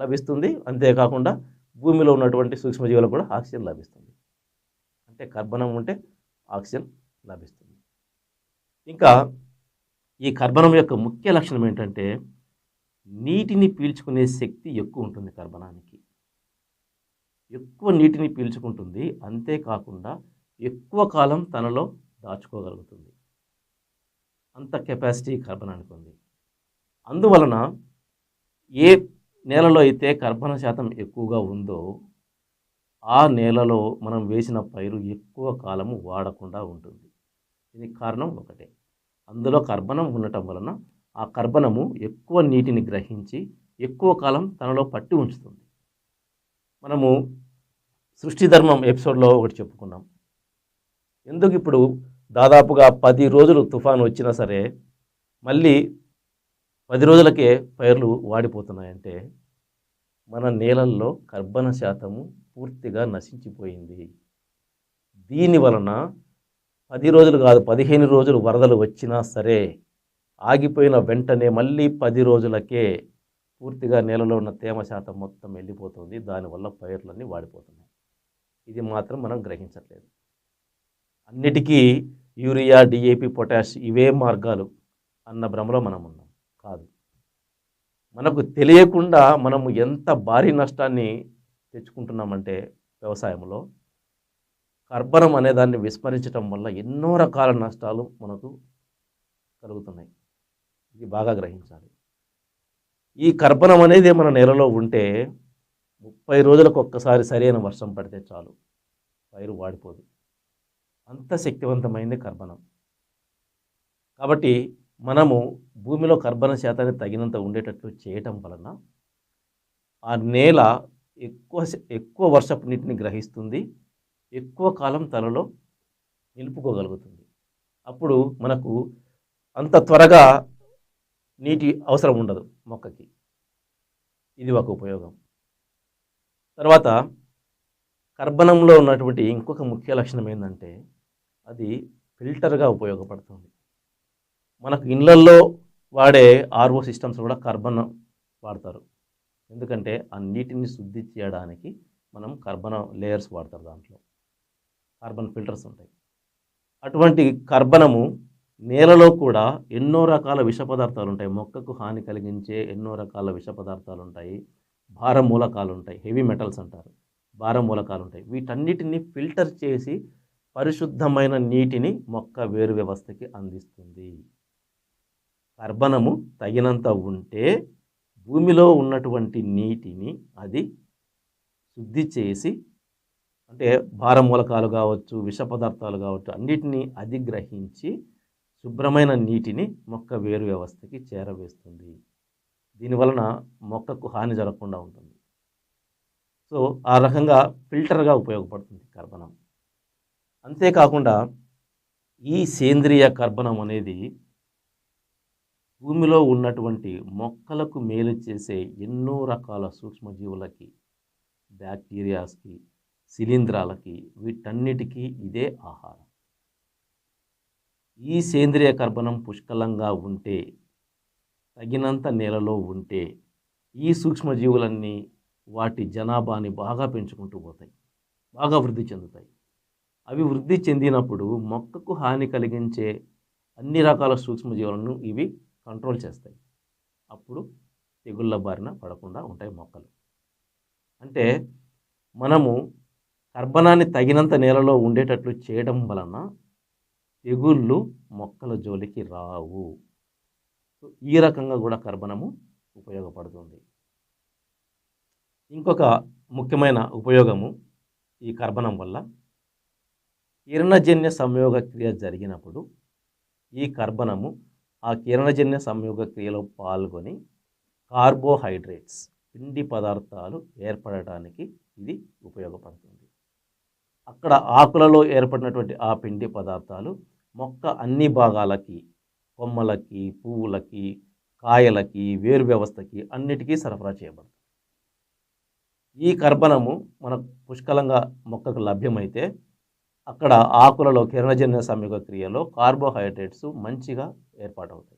లభిస్తుంది. అంతేకాకుండా భూమిలో ఉన్నటువంటి సూక్ష్మజీవులకు కూడా ఆక్సిజన్ లభిస్తుంది. అంటే కర్బనం ఉంటే ఆక్సిజన్ లభిస్తుంది. ఇంకా ఈ కర్బనం యొక్క ముఖ్య లక్షణం ఏంటంటే నీటిని పీల్చుకునే శక్తి ఎక్కువ ఉంటుంది కర్బనానికి. ఎక్కువ నీటిని పీల్చుకుంటుంది. అంతేకాకుండా ఎక్కువ కాలం తనలో దాచుకోగలుగుతుంది. అంత కెపాసిటీ కర్బనానికి ఉంది. అందువలన ఏ నేలలో అయితే కర్బన శాతం ఎక్కువగా ఉందో ఆ నేలలో మనం వేసిన పైరు ఎక్కువ కాలము వాడకుండా ఉంటుంది. దీనికి కారణం ఒకటే. అందులో కర్బనం ఉండటం వలన ఆ కర్బనము ఎక్కువ నీటిని గ్రహించి ఎక్కువ కాలం తనలో పట్టి ఉంచుతుంది. మనము సృష్టి ధర్మం ఎపిసోడ్లో ఒకటి చెప్పుకున్నాం. ఎందుకు ఇప్పుడు దాదాపుగా 10 రోజులు తుఫాను వచ్చినా సరే మళ్ళీ 10 రోజులకే పైర్లు వాడిపోతున్నాయంటే మన నేలల్లో కర్బన శాతము పూర్తిగా నశించిపోయింది. దీని వలన 10 రోజులు కాదు 15 రోజులు వరదలు వచ్చినా సరే ఆగిపోయిన వెంటనే మళ్ళీ 10 రోజులకే పూర్తిగా నేలలో ఉన్న తేమ శాతం మొత్తం వెళ్ళిపోతుంది. దానివల్ల పైర్లన్నీ వాడిపోతున్నాయి. ఇది మాత్రం మనం గ్రహించట్లేదు. అన్నిటికీ యూరియా, డిఏపి, పొటాష్ ఇవే మార్గాలు అన్న భ్రమలో మనం ఉన్నాం. కాదు. మనకు తెలియకుండా మనము ఎంత భారీ నష్టాన్ని తెచ్చుకుంటున్నామంటే వ్యవసాయంలో కర్బనం అనే దాన్ని విస్మరించడం వల్ల ఎన్నో రకాల నష్టాలు మనకు కలుగుతున్నాయి. ఇది బాగా గ్రహించాలి. ఈ కర్బనం అనేది మన నేలలో ఉంటే 30 రోజులకు ఒక్కసారి సరైన వర్షం పడితే చాలు, పైరు వాడిపోదు. అంత శక్తివంతమైంది కర్బనం. కాబట్టి మనము భూమిలో కర్బన శాతాన్ని తగినంత ఉండేటట్లు చేయటం వలన ఆ నేల ఎక్కువ వర్షపు నీటిని గ్రహిస్తుంది, ఎక్కువ కాలం తనలో నిలుపుకోగలుగుతుంది. అప్పుడు మనకు అంత త్వరగా నీటి అవసరం ఉండదు మొక్కకి. ఇది ఒక ఉపయోగం. తర్వాత కర్బనంలో ఉన్నటువంటి ఇంకొక ముఖ్య లక్షణం ఏంటంటే అది ఫిల్టర్గా ఉపయోగపడుతుంది. మనకు ఇళ్లల్లో వాడే ఆర్ఓ సిస్టమ్స్ కూడా కర్బనం వాడతారు. ఎందుకంటే ఆ నీటిని శుద్ధి చేయడానికి మనం కర్బన లేయర్స్ వాడతారు. దాంట్లో కార్బన్ ఫిల్టర్స్ ఉంటాయి. అటువంటి కర్బనము నేలలో కూడా ఎన్నో రకాల విష పదార్థాలు ఉంటాయి. మొక్కకు హాని కలిగించే ఎన్నో రకాల విష పదార్థాలు ఉంటాయి. భార మూలకాలు ఉంటాయి. హెవీ మెటల్స్ అంటారు. భార మూలకాలు ఉంటాయి. వీటన్నిటిని ఫిల్టర్ చేసి పరిశుద్ధమైన నీటిని మొక్క వేరు వ్యవస్థకి అందిస్తుంది. కర్బనము తగినంత ఉంటే భూమిలో ఉన్నటువంటి నీటిని అది శుద్ధి చేసి, అంటే భార మూలకాలు కావచ్చు, విష పదార్థాలు కావచ్చు, అన్నిటినీ అది గ్రహించి శుభ్రమైన నీటిని మొక్క వేరు వ్యవస్థకి చేరవేస్తుంది. దీనివలన మొక్కకు హాని జరగకుండా ఉంటుంది. సో ఆ రకంగా ఫిల్టర్గా ఉపయోగపడుతుంది కర్బనం. అంతేకాకుండా ఈ సేంద్రియ కర్బనం అనేది భూమిలో ఉన్నటువంటి మొక్కలకు మేలు చేసే ఎన్నో రకాల సూక్ష్మజీవులకి, బ్యాక్టీరియాస్కి, శిలీంధ్రాలకి, వీటన్నిటికీ ఇదే ఆహారం. ఈ సేంద్రియ కర్బనం పుష్కలంగా ఉంటే, తగినంత నేలలో ఉంటే ఈ సూక్ష్మజీవులన్నీ వాటి జనాభాని బాగా పెంచుకుంటూ పోతాయి, బాగా వృద్ధి చెందుతాయి. అవి వృద్ధి చెందినప్పుడు మొక్కకు హాని కలిగించే అన్ని రకాల సూక్ష్మజీవులను ఇవి కంట్రోల్ చేస్తాయి. అప్పుడు తెగుళ్ళ బారిన పడకుండా ఉంటాయి మొక్కలు. అంటే మనము కర్బనాన్ని తగినంత నేలలో ఉండేటట్లు చేయడం వలన తెగుళ్ళు మొక్కల జోలికి రావు. ఈ రకంగా కూడా కర్బనము ఉపయోగపడుతుంది. ఇంకొక ముఖ్యమైన ఉపయోగము ఈ కర్బనం వల్ల, కిరణజన్య సంయోగ క్రియ జరిగినప్పుడు ఈ కర్బనము ఆ కిరణజన్య సంయోగ క్రియలో పాల్గొని కార్బోహైడ్రేట్స్, పిండి పదార్థాలు ఏర్పడటానికి ఇది ఉపయోగపడుతుంది. అక్కడ ఆకులలో ఏర్పడినటువంటి ఆ పిండి పదార్థాలు మొక్క అన్ని భాగాలకి, కొమ్మలకి, పువ్వులకి, కాయలకి, వేరు వ్యవస్థకి అన్నిటికీ సరఫరా చేయబడుతుంది. ఈ కర్బనము మనకు పుష్కలంగా మొక్కకు లభ్యమైతే అక్కడ ఆకులలో కిరణజన్య సంయోగ క్రియలో కార్బోహైడ్రేట్స్ మంచిగా ఏర్పాటవుతాయి.